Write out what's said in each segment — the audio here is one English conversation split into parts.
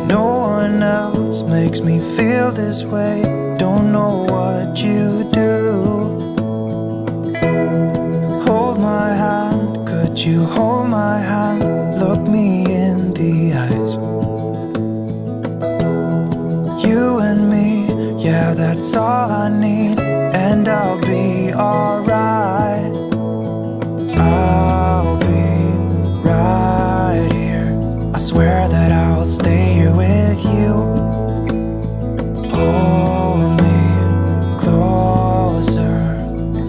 No one else makes me feel this way. Don't know what you do. Hold my hand, could you hold my hand? Look me in the eyes. You and me, yeah, that's all I need. And I'll be alright. I'll be right here. I swear that I'll stay here with you. Hold me closer.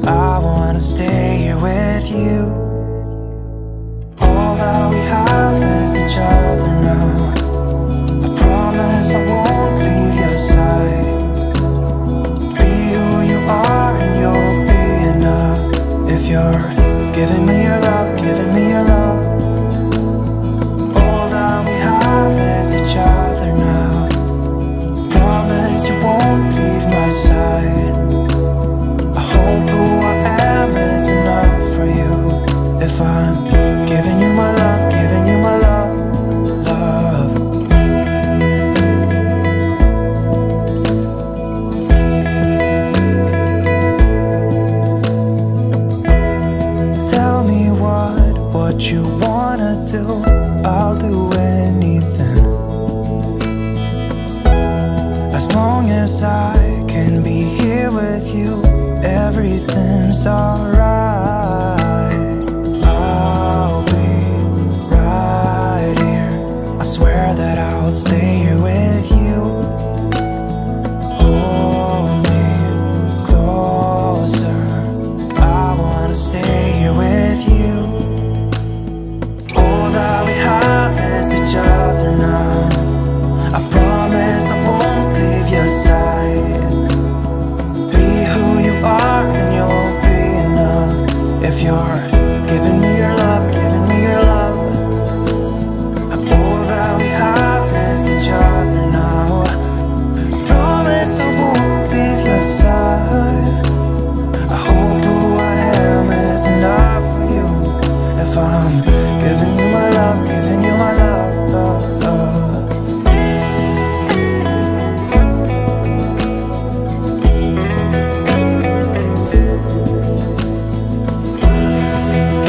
I wanna stay here with you. All that we have is each other now. I promise I won't leave your side. Be who you are and you'll be enough. If you're giving me your love, giving me your love. All that we have is each other now. Promise you won't leave my side. I hope who I am is enough for you. If I'm giving you my love, giving you my love, love. Tell me what you wanna do. I'll do anything, as long as I can be here with you. Everything's alright. I'll be right here. I swear that I'll stay here with you. Hold me closer. I wanna stay here with you. All that we have is each other now. I promise I won't leave your side. Be who you are and you'll be enough. If you're giving me your love, giving me your love. All that we have is each other now. I promise I won't leave your side. I hope who I am is enough for you. If I'm giving you my love, giving you my love, love, love.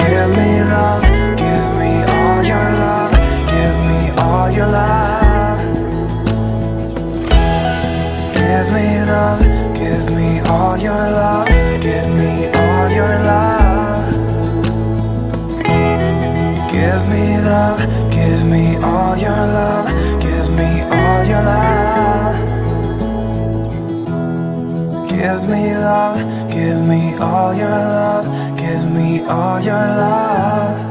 Give me love, give me all your love, give me all your love. Give me love, give me all your love, give me all your love. Give me love, give me all your love, give me all your love. Give me love, give me all your love, give me all your love.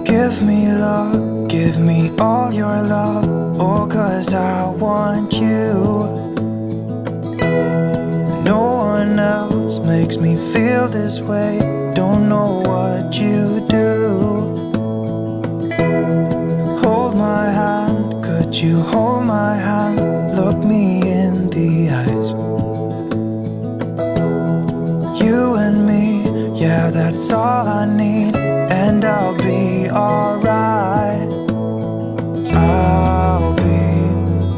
Give me love, give me all your love. Oh, 'cause I want you. No one else makes me feel this way. Don't know what you do. Hold my hand, could you hold my hand? Look me in the eyes. You and me, yeah, that's all I need. And I'll be alright. I'll be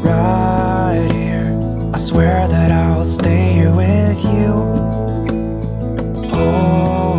right here. I swear that I'll stay here with you. Oh,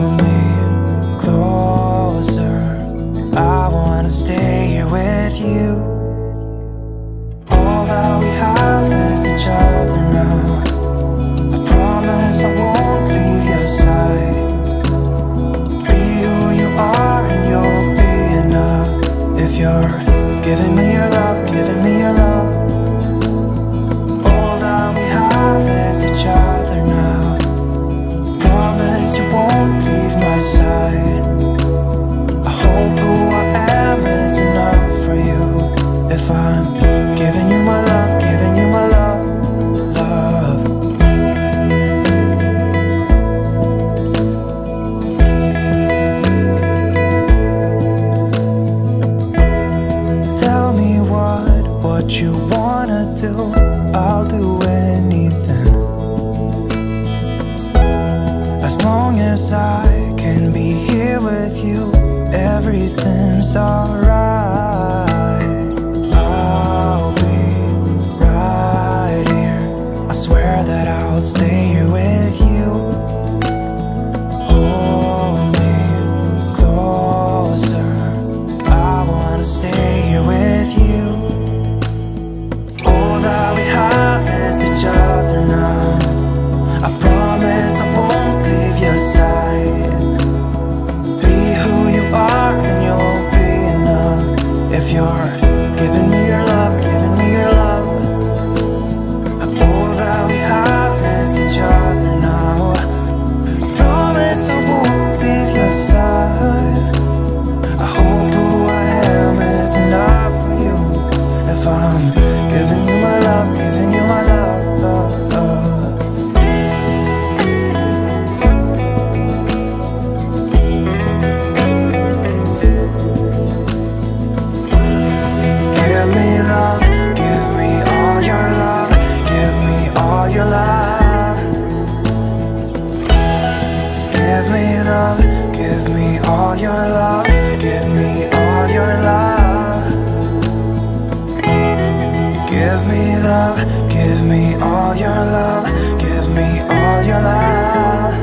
I'll do anything, as long as I can be here with you. Everything's alright. I'll be right here. I swear that I'll stay here with you. Hold me closer. I wanna stay here with you. All that we have is each other now. I promise I won't leave your side. Be who you are and you'll be enough. If you're giving me your love, giving me your love. All that we have is each other now. I promise I won't leave your side. I hope who I am is enough for you. If I'm giving you my love, giving you my love, love, love. Give me love, give me all your love, give me all your love. Give me love, give me all your love, give me all your love. Give me love, give me all your love, give me all your love.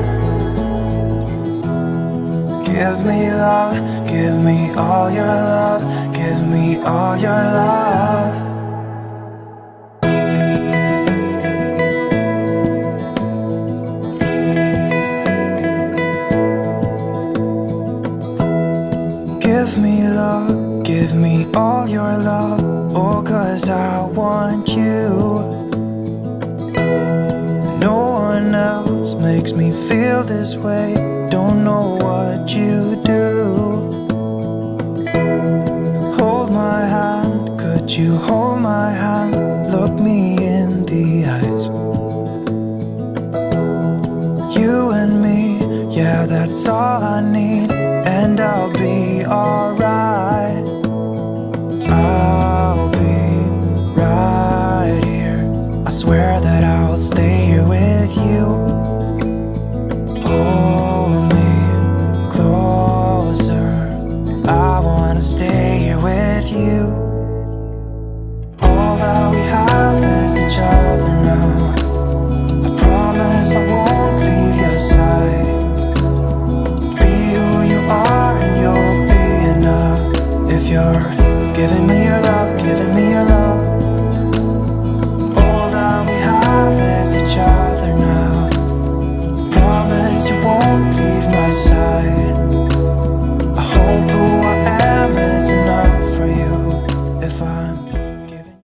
Give me love, give me all your love, give me all your love. Give me love, give me all your love. Oh, 'cause I want you. No one else makes me feel this way. Don't know what you do. Hold my hand, could you hold my hand? Look me in the eyes. You and me, yeah, that's all I need. And I'll be alright. I'll be right here. I swear that I'll stay here with you. Oh,